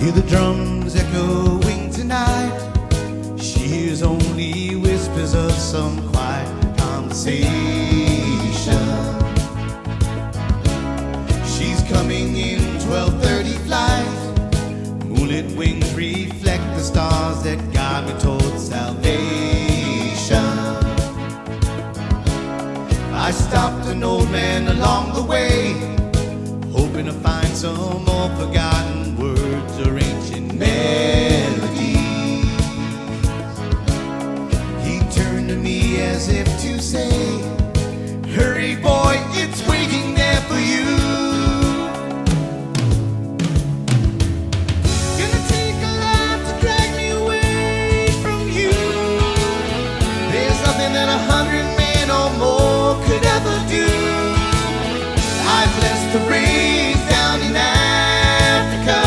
Hear the drums echoing tonight. She hears only whispers of some quiet conversation. She's coming in 12:30 flight. Moonlit wings reflect the stars that guide me towards salvation. I stopped an old man along the way, hoping to find some old forgotten words or ancient melodies. He turned to me as if to say, "Hurry, boy, it's waiting there for you." Gonna take a life to drag me away from you. There's nothing that 100 men or more could ever do. I've blessed the rains down in Africa.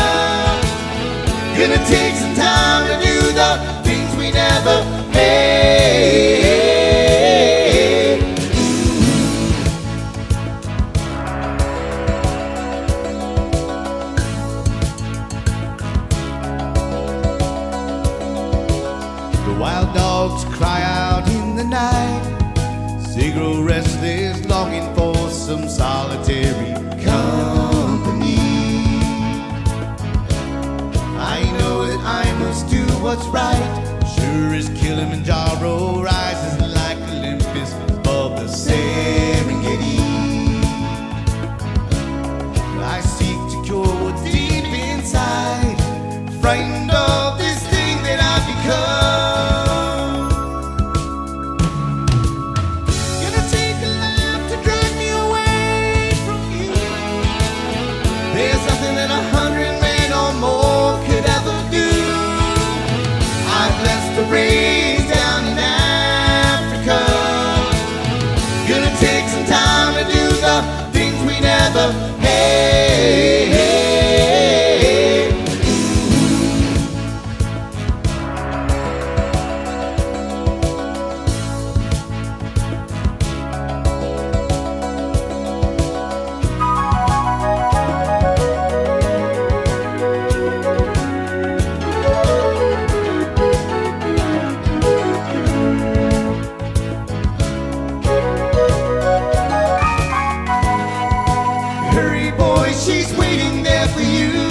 Gonna take some time to do the things we never made. The wild dogs cry out in the night. They grow restless, longing for some solitary company. I know that I must do what's right. Sure as Kilimanjaro rises like Olympus above the Serengeti. I seek to cure what's deep inside, frightened of this thing that I've become. Gonna take a life to drag me away from you. There's nothing that 100 men or more could ever do. I bless the rains down in Africa. Gonna take some time to do the things we never had. Hurry, boy, she's waiting there for you.